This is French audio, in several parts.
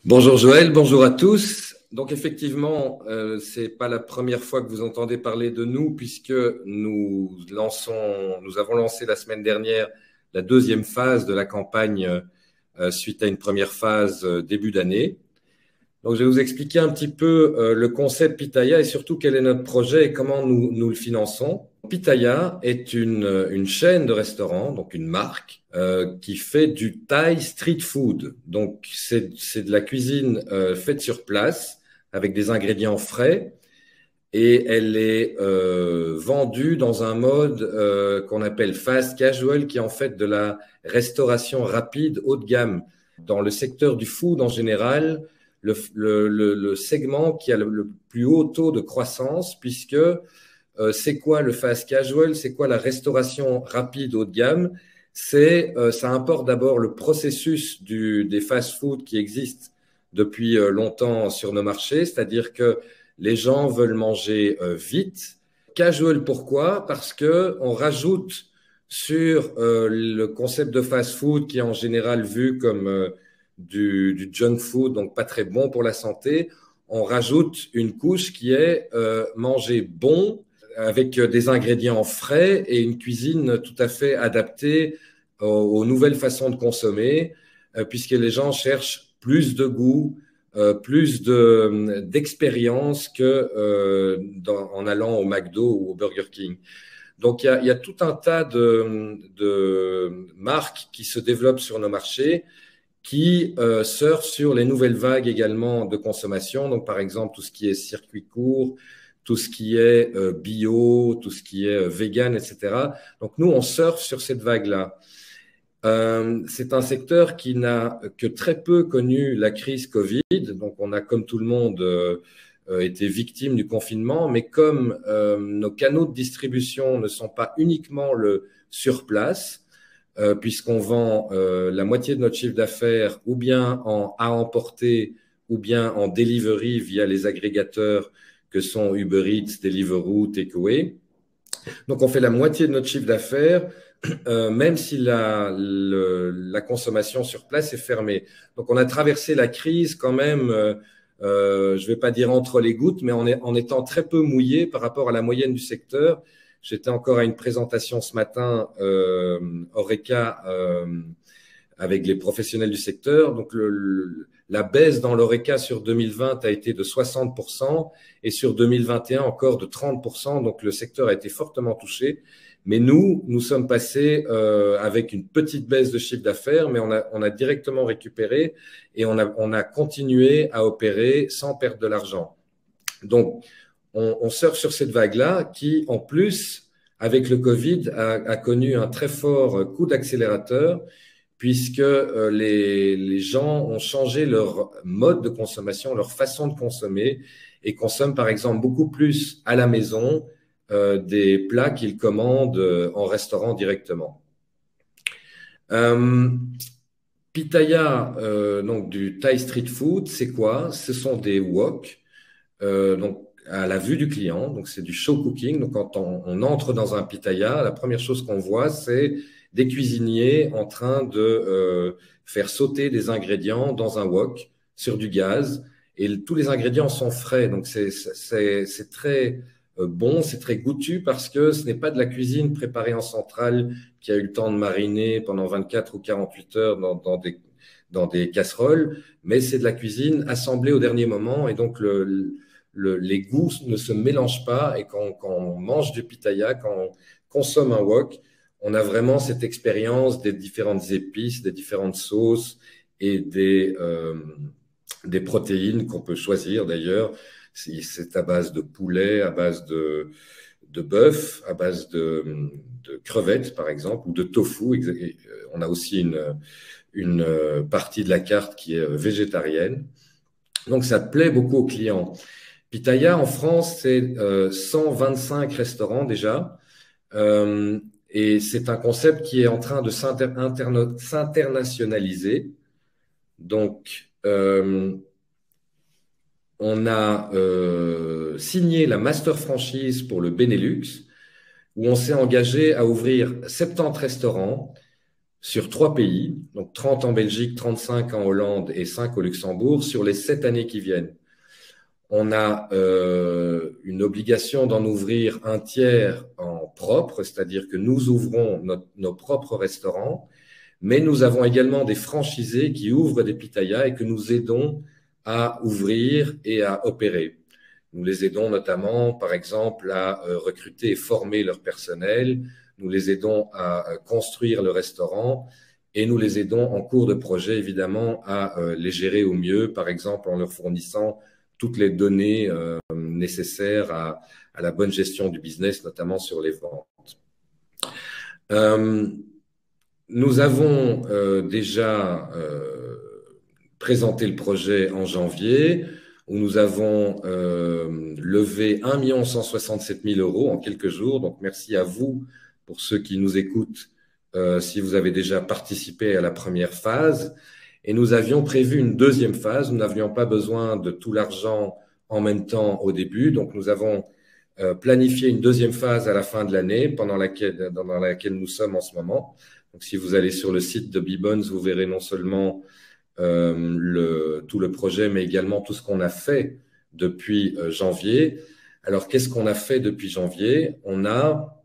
Bonjour Joël, bonjour à tous. Donc effectivement, c'est pas la première fois que vous entendez parler de nous puisque nous avons lancé la semaine dernière la deuxième phase de la campagne suite à une première phase début d'année. Donc je vais vous expliquer un petit peu le concept Pitaya et surtout quel est notre projet et comment nous le finançons. Pitaya est une chaîne de restaurants, donc une marque, qui fait du Thai street food. Donc c'est de la cuisine faite sur place avec des ingrédients frais et elle est vendue dans un mode qu'on appelle fast casual, qui est en fait de la restauration rapide haut de gamme. Dans le secteur du food en général, le segment qui a le plus haut taux de croissance, puisque c'est quoi le fast casual? C'est quoi la restauration rapide haut de gamme? Ça importe d'abord le processus des fast-food qui existent depuis longtemps sur nos marchés, c'est-à-dire que les gens veulent manger vite. Casual, pourquoi? Parce que on rajoute sur le concept de fast-food qui est en général vu comme du junk food, donc pas très bon pour la santé. On rajoute une couche qui est manger bon avec des ingrédients frais et une cuisine tout à fait adaptée aux nouvelles façons de consommer, puisque les gens cherchent plus de goût, d'expérience que en allant au McDo ou au Burger King. Donc, il y a tout un tas de marques qui se développent sur nos marchés, qui surfent sur les nouvelles vagues également de consommation. Donc, par exemple, tout ce qui est circuit court, tout ce qui est bio, tout ce qui est vegan, etc. Donc, nous, on surfe sur cette vague-là. C'est un secteur qui n'a que très peu connu la crise Covid. Donc, on a, comme tout le monde, été victime du confinement. Mais comme nos canaux de distribution ne sont pas uniquement le sur place, puisqu'on vend la moitié de notre chiffre d'affaires ou bien à emporter ou bien en delivery via les agrégateurs que sont Uber Eats, Deliveroo, Takeaway. Donc, on fait la moitié de notre chiffre d'affaires, même si la consommation sur place est fermée. Donc, on a traversé la crise quand même, je ne vais pas dire entre les gouttes, mais en étant très peu mouillé par rapport à la moyenne du secteur. J'étais encore à une présentation ce matin, Horeca, avec les professionnels du secteur. Donc, la baisse dans l'Horeca sur 2020 a été de 60% et sur 2021 encore de 30%. Donc, le secteur a été fortement touché. Mais nous sommes passés avec une petite baisse de chiffre d'affaires, mais on a directement récupéré et on a continué à opérer sans perdre de l'argent. Donc, on surfe sur cette vague-là qui, en plus, avec le Covid, a connu un très fort coup d'accélérateur, puisque les gens ont changé leur mode de consommation, leur façon de consommer, et consomment par exemple beaucoup plus à la maison des plats qu'ils commandent en restaurant directement. Pitaya, donc du Thai street food, c'est quoi? Ce sont des wok, donc à la vue du client, donc c'est du show cooking. Donc quand on entre dans un pitaya, la première chose qu'on voit, c'est des cuisiniers en train de faire sauter des ingrédients dans un wok sur du gaz, et tous les ingrédients sont frais. Donc c'est très bon, c'est très goûtu parce que ce n'est pas de la cuisine préparée en centrale qui a eu le temps de mariner pendant 24 ou 48 heures dans des casseroles, mais c'est de la cuisine assemblée au dernier moment, et donc les goûts ne se mélangent pas, et quand on mange du pitaya, quand on consomme un wok, on a vraiment cette expérience des différentes épices, des différentes sauces et des protéines qu'on peut choisir d'ailleurs. C'est à base de poulet, à base de bœuf, à base de crevettes par exemple, ou de tofu. On a aussi une partie de la carte qui est végétarienne. Donc ça plaît beaucoup aux clients. Pitaya, en France, c'est 125 restaurants déjà. Et c'est un concept qui est en train de s'internationaliser. Donc, on a signé la master franchise pour le Benelux, où on s'est engagé à ouvrir 70 restaurants sur 3 pays, donc 30 en Belgique, 35 en Hollande et 5 au Luxembourg, sur les 7 années qui viennent. On a une obligation d'en ouvrir un tiers en propre, c'est-à-dire que nous ouvrons nos propres restaurants, mais nous avons également des franchisés qui ouvrent des pitayas et que nous aidons à ouvrir et à opérer. Nous les aidons notamment, par exemple, à recruter et former leur personnel. Nous les aidons à construire le restaurant et nous les aidons en cours de projet, évidemment, à les gérer au mieux, par exemple en leur fournissant toutes les données nécessaires à la bonne gestion du business, notamment sur les ventes. Nous avons déjà présenté le projet en janvier, où nous avons levé 1 167 000 € en quelques jours. Donc, merci à vous, pour ceux qui nous écoutent, si vous avez déjà participé à la première phase. Et nous avions prévu une deuxième phase. Nous n'avions pas besoin de tout l'argent en même temps au début. Donc, nous avons planifié une deuxième phase à la fin de l'année, dans laquelle nous sommes en ce moment. Donc, si vous allez sur le site de Bibons, vous verrez non seulement tout le projet, mais également tout ce qu'on a fait depuis janvier. Alors, qu'est-ce qu'on a fait depuis janvier? On a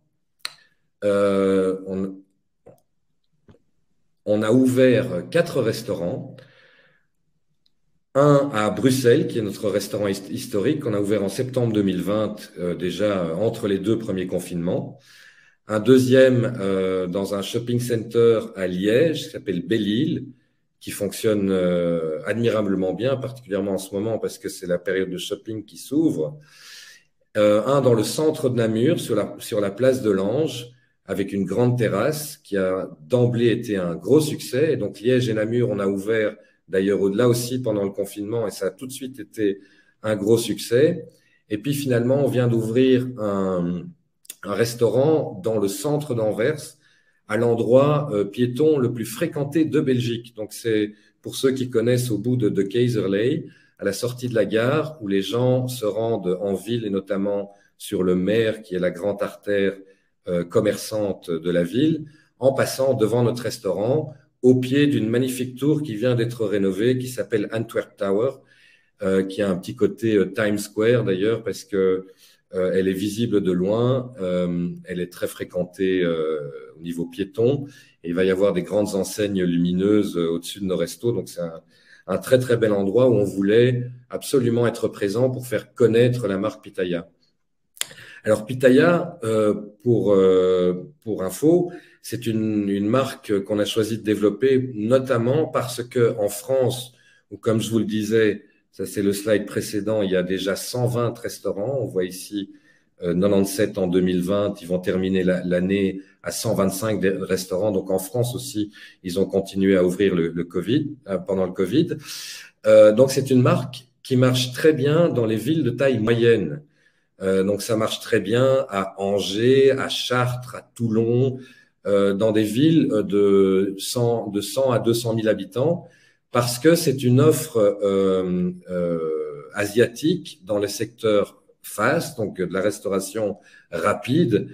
ouvert 4 restaurants. Un à Bruxelles, qui est notre restaurant historique, qu'on a ouvert en septembre 2020, déjà entre les 2 premiers confinements. Un deuxième dans un shopping center à Liège, qui s'appelle Belle-Île, qui fonctionne admirablement bien, particulièrement en ce moment parce que c'est la période de shopping qui s'ouvre. Un dans le centre de Namur, sur la place de l'Ange, avec une grande terrasse qui a d'emblée été un gros succès. Et donc Liège et Namur, on a ouvert d'ailleurs là aussi pendant le confinement et ça a tout de suite été un gros succès. Et puis finalement, on vient d'ouvrir un restaurant dans le centre d'Anvers, à l'endroit piéton le plus fréquenté de Belgique. Donc c'est pour ceux qui connaissent au bout de Keizersleeuw, à la sortie de la gare, où les gens se rendent en ville et notamment sur le Mer, qui est la grande artère commerçante de la ville, en passant devant notre restaurant, au pied d'une magnifique tour qui vient d'être rénovée, qui s'appelle Antwerp Tower, qui a un petit côté Times Square d'ailleurs, parce que elle est visible de loin, elle est très fréquentée au niveau piéton, et il va y avoir des grandes enseignes lumineuses au-dessus de nos restos, donc c'est un très très bel endroit où on voulait absolument être présent pour faire connaître la marque Pitaya. Alors Pitaya, pour info, c'est une marque qu'on a choisi de développer notamment parce que en France, où comme je vous le disais, ça c'est le slide précédent, il y a déjà 120 restaurants. On voit ici 97 en 2020, ils vont terminer l'année à 125 restaurants. Donc en France aussi, ils ont continué à ouvrir pendant le Covid. Donc c'est une marque qui marche très bien dans les villes de taille moyenne. Donc ça marche très bien à Angers, à Chartres, à Toulon, dans des villes de 100 à 200 000 habitants, parce que c'est une offre asiatique dans le secteur fast, donc de la restauration rapide,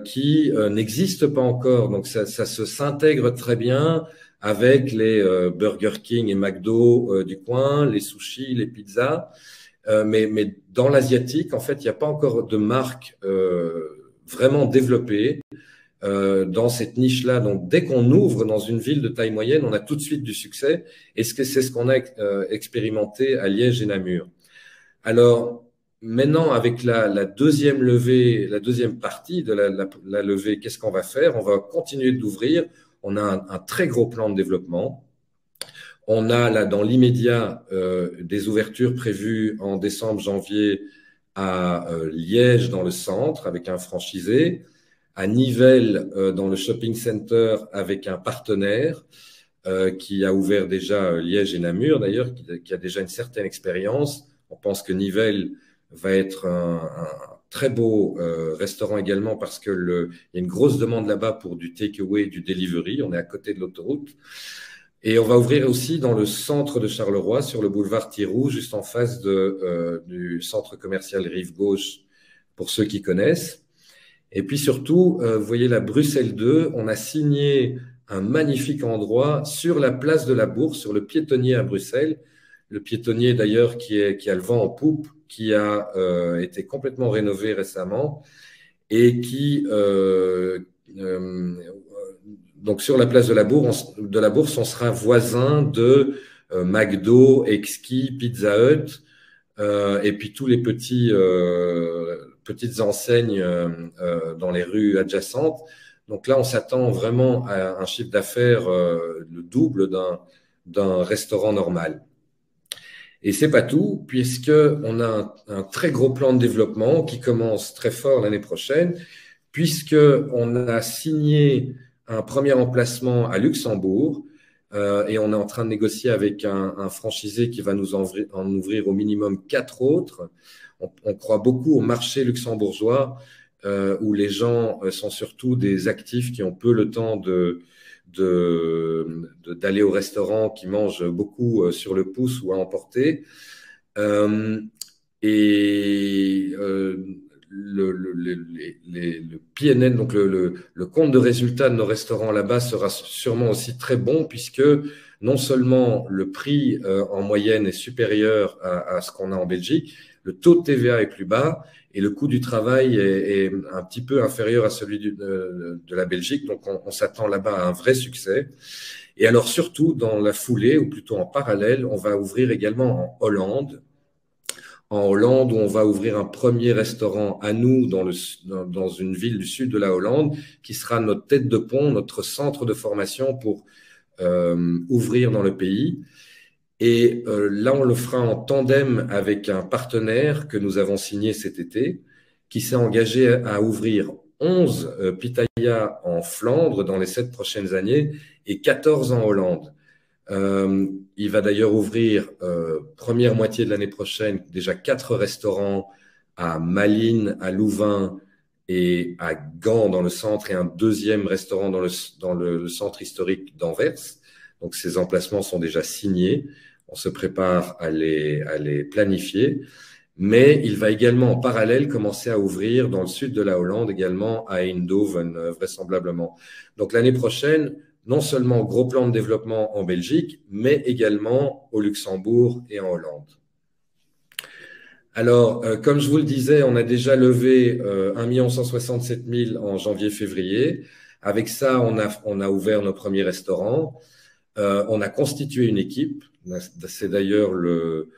qui n'existe pas encore. Donc ça s'intègre très bien avec les Burger King et McDo du coin, les sushis, les pizzas. Mais dans l'asiatique, en fait, il n'y a pas encore de marque vraiment développée dans cette niche-là. Donc, dès qu'on ouvre dans une ville de taille moyenne, on a tout de suite du succès. Et c'est ce qu'on a expérimenté à Liège et Namur. Alors, maintenant, avec la deuxième levée, la deuxième partie de la levée, qu'est-ce qu'on va faire? On va continuer d'ouvrir. On a un très gros plan de développement. On a là dans l'immédiat des ouvertures prévues en décembre, janvier à Liège dans le centre avec un franchisé, à Nivelles dans le shopping center avec un partenaire qui a ouvert déjà Liège et Namur d'ailleurs, qui a déjà une certaine expérience. On pense que Nivelles va être un très beau restaurant également parce que il y a une grosse demande là-bas pour du takeaway, du delivery. On est à côté de l'autoroute. Et on va ouvrir aussi dans le centre de Charleroi, sur le boulevard Thiroux, juste en face du centre commercial Rive Gauche, pour ceux qui connaissent. Et puis surtout, vous voyez la Bruxelles 2, on a signé un magnifique endroit sur la place de la Bourse, sur le piétonnier à Bruxelles. Le piétonnier d'ailleurs qui a le vent en poupe, qui a été complètement rénové récemment et donc sur la place de la Bourse, on sera voisin de McDo, Exki, Pizza Hut, et puis tous les petites enseignes dans les rues adjacentes. Donc là, on s'attend vraiment à un chiffre d'affaires le double d'un restaurant normal. Et c'est pas tout, puisque on a un très gros plan de développement qui commence très fort l'année prochaine, puisque on a signé un premier emplacement à Luxembourg et on est en train de négocier avec un franchisé qui va nous en ouvrir au minimum 4 autres. On croit beaucoup au marché luxembourgeois où les gens sont surtout des actifs qui ont peu le temps d'aller au restaurant, qui mangent beaucoup sur le pouce ou à emporter. Et le PNL, donc le compte de résultat de nos restaurants là-bas sera sûrement aussi très bon, puisque non seulement le prix en moyenne est supérieur à ce qu'on a en Belgique, le taux de TVA est plus bas et le coût du travail est un petit peu inférieur à celui de la Belgique. Donc on s'attend là-bas à un vrai succès. Et alors surtout, dans la foulée, ou plutôt en parallèle, on va ouvrir également en Hollande, où on va ouvrir un premier restaurant à nous dans une ville du sud de la Hollande, qui sera notre tête de pont, notre centre de formation pour ouvrir dans le pays. Et là, on le fera en tandem avec un partenaire que nous avons signé cet été, qui s'est engagé à ouvrir 11 pitayas en Flandre dans les 7 prochaines années et 14 en Hollande. Il va d'ailleurs ouvrir, première moitié de l'année prochaine, déjà 4 restaurants à Malines, à Louvain et à Gand dans le centre, et un deuxième restaurant dans le centre historique d'Anvers. Donc ces emplacements sont déjà signés. On se prépare à les planifier. Mais il va également en parallèle commencer à ouvrir dans le sud de la Hollande, également à Eindhoven, vraisemblablement. Donc l'année prochaine, non seulement gros plan de développement en Belgique, mais également au Luxembourg et en Hollande. Alors, comme je vous le disais, on a déjà levé 1 167 000 en janvier-février. Avec ça, on a ouvert nos premiers restaurants. On a constitué une équipe. C'est d'ailleurs le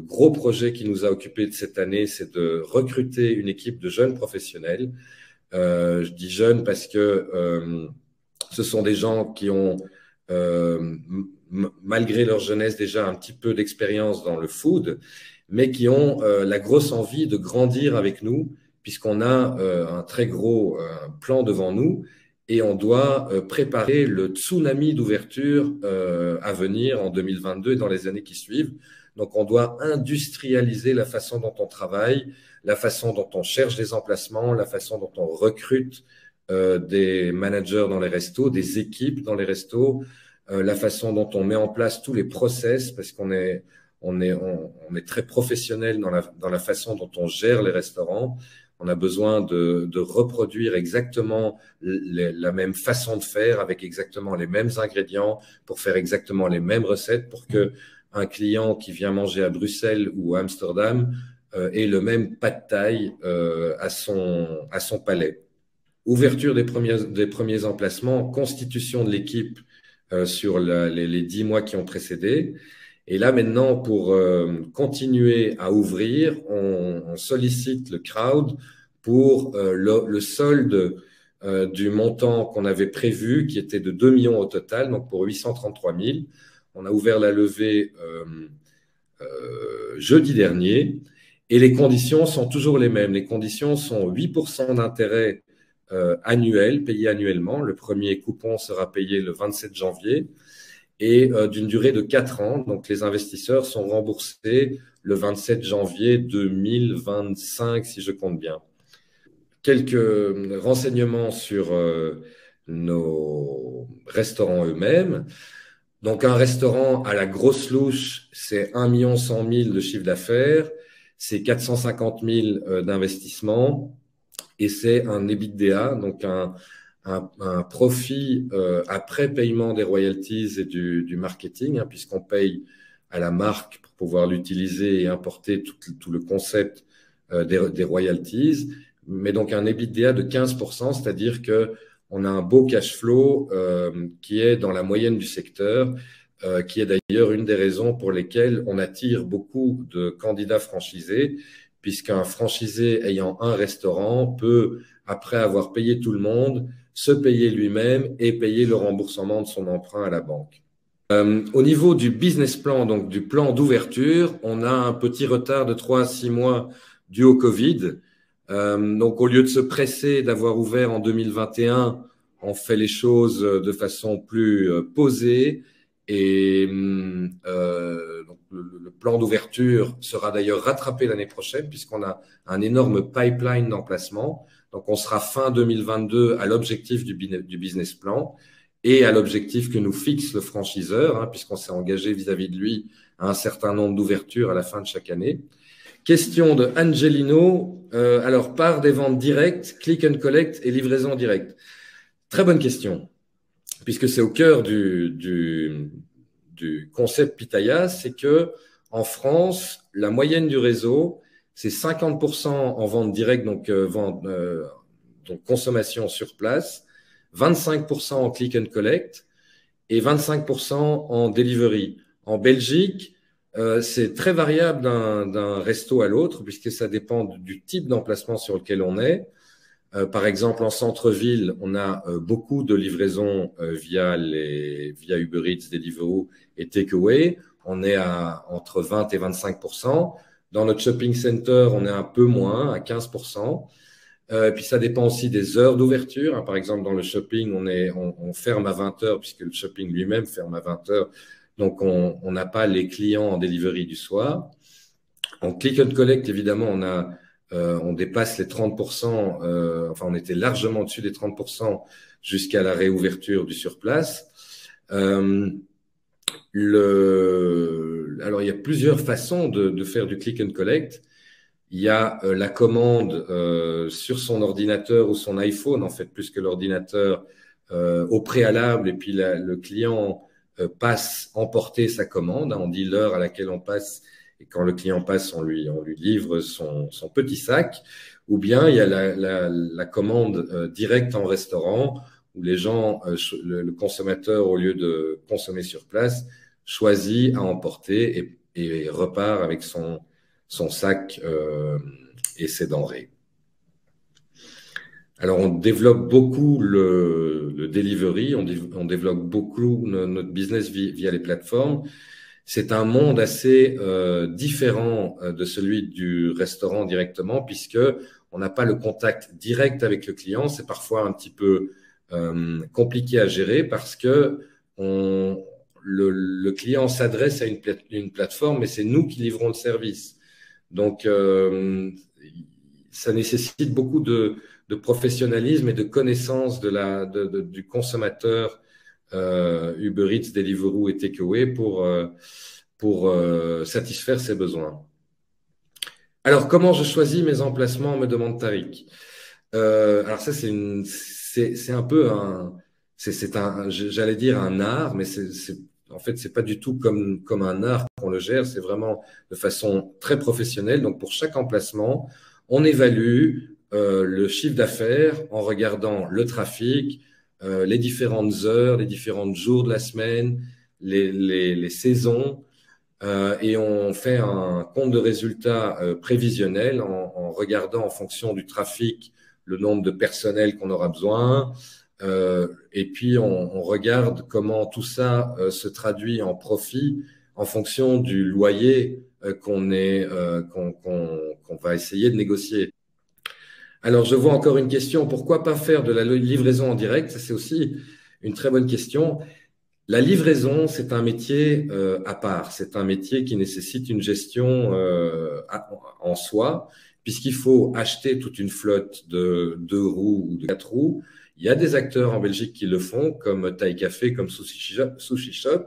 gros projet qui nous a occupés de cette année, c'est de recruter une équipe de jeunes professionnels. Je dis jeunes parce que ce sont des gens qui ont, malgré leur jeunesse, déjà un petit peu d'expérience dans le food, mais qui ont la grosse envie de grandir avec nous, puisqu'on a un très gros plan devant nous et on doit préparer le tsunami d'ouverture à venir en 2022 et dans les années qui suivent. Donc, on doit industrialiser la façon dont on travaille, la façon dont on cherche des emplacements, la façon dont on recrute des managers dans les restos, des équipes dans les restos, la façon dont on met en place tous les process, parce qu'on est très professionnel dans la façon dont on gère les restaurants. On a besoin de reproduire exactement la même façon de faire avec exactement les mêmes ingrédients pour faire exactement les mêmes recettes pour que un client qui vient manger à Bruxelles ou à Amsterdam ait le même pad thai à son palais. Ouverture des premiers emplacements, constitution de l'équipe sur les 10 mois qui ont précédé. Et là, maintenant, pour continuer à ouvrir, on sollicite le crowd pour le solde du montant qu'on avait prévu, qui était de 2 millions au total, donc pour 833 000. On a ouvert la levée jeudi dernier et les conditions sont toujours les mêmes. Les conditions sont 8% d'intérêt annuel, payé annuellement. Le premier coupon sera payé le 27 janvier et d'une durée de 4 ans. Donc, les investisseurs sont remboursés le 27 janvier 2025, si je compte bien. Quelques renseignements sur nos restaurants eux-mêmes. Donc, un restaurant à la grosse louche, c'est 1 100 000 de chiffre d'affaires, c'est 450 000 d'investissement et c'est un EBITDA, donc un profit après paiement des royalties et du marketing, hein, puisqu'on paye à la marque pour pouvoir l'utiliser et importer tout le concept des royalties, mais donc un EBITDA de 15%, c'est-à-dire que on a un beau cash flow qui est dans la moyenne du secteur, qui est d'ailleurs une des raisons pour lesquelles on attire beaucoup de candidats franchisés, puisqu'un franchisé ayant un restaurant peut, après avoir payé tout le monde, se payer lui-même et payer le remboursement de son emprunt à la banque. Au niveau du business plan, donc du plan d'ouverture, on a un petit retard de 3 à 6 mois dû au Covid. Donc, au lieu de se presser d'avoir ouvert en 2021, on fait les choses de façon plus posée. Et donc, le plan d'ouverture sera d'ailleurs rattrapé l'année prochaine puisqu'on a un énorme pipeline d'emplacement. Donc, on sera fin 2022 à l'objectif du business plan et à l'objectif que nous fixe le franchiseur, hein, puisqu'on s'est engagé vis-à-vis de lui à un certain nombre d'ouvertures à la fin de chaque année. Question de Angelino. Alors, part des ventes directes, click and collect et livraison directe. Très bonne question, puisque c'est au cœur du concept Pitaya, c'est que en France, la moyenne du réseau, c'est 50% en vente directe, donc consommation sur place, 25% en click and collect et 25% en delivery. En Belgique, c'est très variable d'un resto à l'autre puisque ça dépend du type d'emplacement sur lequel on est. Par exemple, en centre-ville, on a beaucoup de livraisons via Uber Eats, Deliveroo et Takeaway. On est à entre 20 et 25%. Dans notre shopping center, on est un peu moins, à 15%. Puis ça dépend aussi des heures d'ouverture, hein. Par exemple, dans le shopping, on ferme à 20 heures puisque le shopping lui-même ferme à 20 heures. Donc, on n'a pas les clients en delivery du soir. En click and collect, évidemment, on dépasse les 30%, enfin, on était largement au-dessus des 30% jusqu'à la réouverture du surplace. Alors, il y a plusieurs façons de faire du click and collect. Il y a la commande sur son ordinateur ou son iPhone, en fait, plus que l'ordinateur, au préalable, et puis le client passe emporter sa commande. On dit l'heure à laquelle on passe, et quand le client passe, on lui livre son petit sac. Ou bien il y a la commande directe en restaurant, où les gens, le consommateur, au lieu de consommer sur place, choisit à emporter et repart avec son sac et ses denrées. Alors, on développe beaucoup le delivery, on développe beaucoup notre business via les plateformes. C'est un monde assez différent de celui du restaurant directement, puisque on n'a pas le contact direct avec le client. C'est parfois un petit peu compliqué à gérer parce que le client s'adresse à une plateforme, mais c'est nous qui livrons le service. Donc, ça nécessite beaucoup de professionnalisme et de connaissance du consommateur Uber Eats, Deliveroo et Takeaway pour satisfaire ses besoins. Alors, comment je choisis mes emplacements, me demande Tariq. Alors ça, c'est un peu j'allais dire un art, mais en fait, c'est pas du tout comme un art qu'on le gère, c'est vraiment de façon très professionnelle. Donc, pour chaque emplacement, on évalue le chiffre d'affaires en regardant le trafic, les différentes heures, les différents jours de la semaine, les saisons, et on fait un compte de résultats prévisionnel en regardant en fonction du trafic le nombre de personnel qu'on aura besoin. Et puis, on regarde comment tout ça se traduit en profit en fonction du loyer qu'on va essayer de négocier. Alors, je vois encore une question. Pourquoi pas faire de la livraison en direct? Ça, c'est aussi une très bonne question. La livraison, c'est un métier à part. C'est un métier qui nécessite une gestion en soi, puisqu'il faut acheter toute une flotte de 2 roues ou de 4 roues. Il y a des acteurs en Belgique qui le font, comme Thai Café, comme Sushi Shop,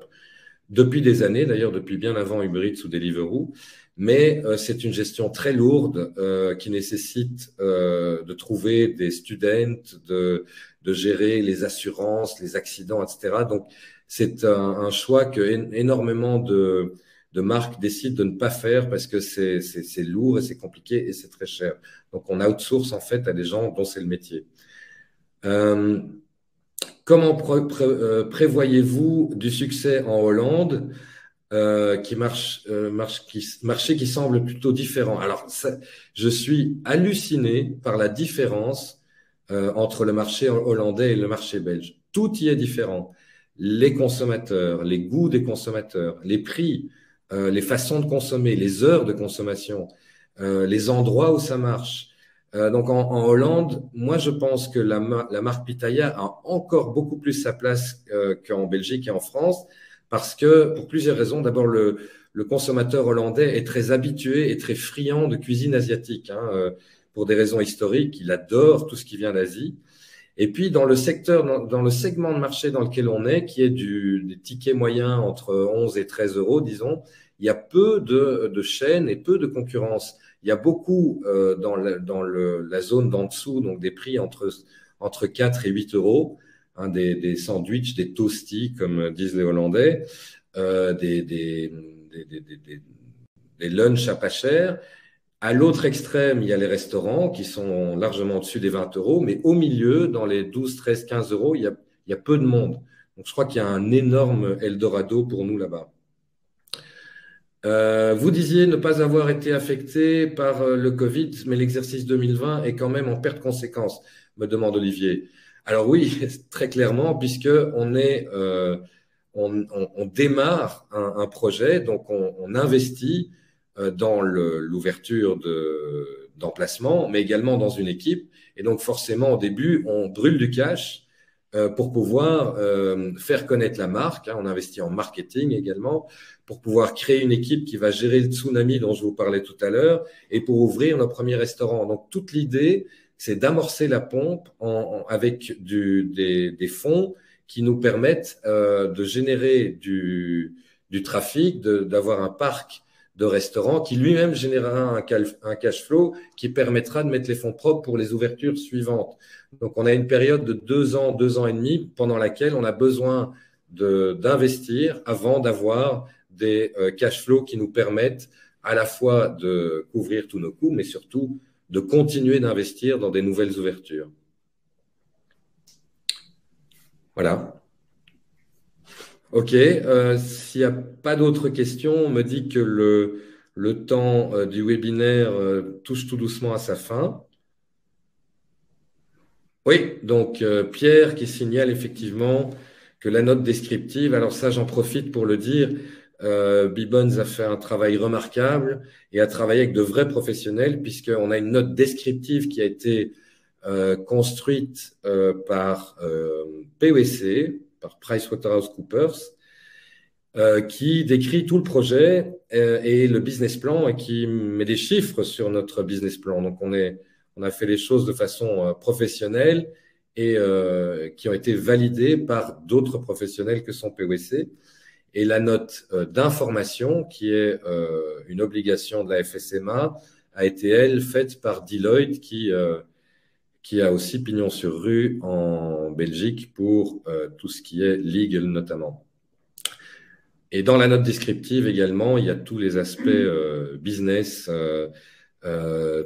depuis des années, d'ailleurs depuis bien avant Uber Eats ou Deliveroo. mais c'est une gestion très lourde qui nécessite de trouver des students, de gérer les assurances, les accidents, etc. Donc, c'est un choix que énormément de marques décident de ne pas faire parce que c'est lourd et c'est compliqué et c'est très cher. Donc, on outsource en fait à des gens dont c'est le métier. Comment prévoyez-vous du succès en Hollande marché qui semble plutôt différent? Alors, je suis halluciné par la différence entre le marché hollandais et le marché belge. Tout y est différent. Les consommateurs, les goûts des consommateurs, les prix, les façons de consommer, les heures de consommation, les endroits où ça marche. Donc en Hollande, moi je pense que la marque Pitaya a encore beaucoup plus sa place qu'en Belgique et en France, parce que pour plusieurs raisons. D'abord, le consommateur hollandais est très habitué et très friand de cuisine asiatique, hein, pour des raisons historiques. Il adore tout ce qui vient d'Asie. Et puis dans le secteur, dans le segment de marché dans lequel on est, qui est des tickets moyens entre 11 et 13 euros, disons, il y a peu de chaînes et peu de concurrence. Il y a beaucoup dans la zone d'en dessous, donc des prix entre 4 et 8 euros, hein, des sandwichs, des toasties, comme disent les Hollandais, des lunchs à pas cher. À l'autre extrême, il y a les restaurants qui sont largement au-dessus des 20 euros, mais au milieu, dans les 12, 13, 15 euros, il y a peu de monde. Donc, je crois qu'il y a un énorme Eldorado pour nous là-bas. Vous disiez ne pas avoir été affecté par le Covid, mais l'exercice 2020 est quand même en perte conséquence, me demande Olivier. Alors oui, très clairement, puisque on démarre un projet, donc on investit dans l'ouverture d'emplacement, mais également dans une équipe. Et donc forcément, au début, on brûle du cash pour pouvoir faire connaître la marque. Hein. On investit en marketing également pour pouvoir créer une équipe qui va gérer le tsunami dont je vous parlais tout à l'heure et pour ouvrir nos premiers restaurants. Donc, toute l'idée, c'est d'amorcer la pompe avec des fonds qui nous permettent de générer du trafic, d'avoir un parc de restaurants qui lui-même générera un cash flow qui permettra de mettre les fonds propres pour les ouvertures suivantes. Donc, on a une période de 2 ans, 2 ans et demi pendant laquelle on a besoin d'investir avant d'avoir des cash flows qui nous permettent à la fois de couvrir tous nos coûts, mais surtout de continuer d'investir dans des nouvelles ouvertures. Voilà. OK. S'il n'y a pas d'autres questions, on me dit que le temps du webinaire touche tout doucement à sa fin. Oui, donc Pierre qui signale effectivement que la note descriptive, alors ça j'en profite pour le dire, Bibbons a fait un travail remarquable et a travaillé avec de vrais professionnels puisqu'on a une note descriptive qui a été construite par PwC, par PricewaterhouseCoopers, qui décrit tout le projet et le business plan et qui met des chiffres sur notre business plan. Donc on a fait les choses de façon professionnelle et qui ont été validées par d'autres professionnels que sont PwC. Et la note d'information, qui est une obligation de la FSMA, a été, elle, faite par Deloitte, qui a aussi pignon sur rue en Belgique pour tout ce qui est legal notamment. Et dans la note descriptive également, il y a tous les aspects business,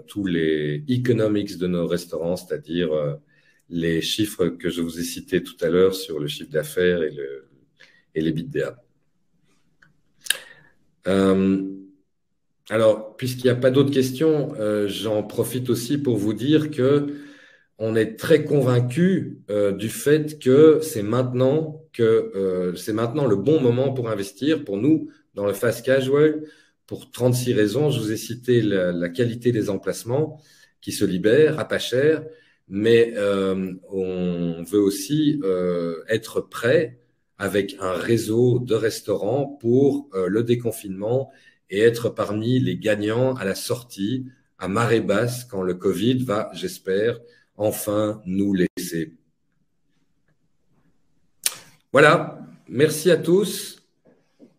tous les economics de nos restaurants, c'est-à-dire les chiffres que je vous ai cités tout à l'heure sur le chiffre d'affaires et l'EBITDA. Alors, puisqu'il n'y a pas d'autres questions, j'en profite aussi pour vous dire que on est très convaincu du fait que c'est maintenant le bon moment pour investir. Pour nous, dans le fast casual, pour 36 raisons, je vous ai cité la qualité des emplacements qui se libèrent à pas cher, mais on veut aussi être prêt avec un réseau de restaurants pour le déconfinement et être parmi les gagnants à la sortie, à marée basse, quand le Covid va, j'espère, enfin nous laisser. Voilà, merci à tous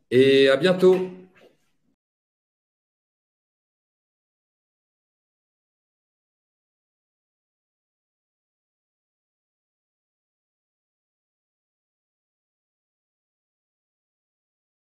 et à bientôt.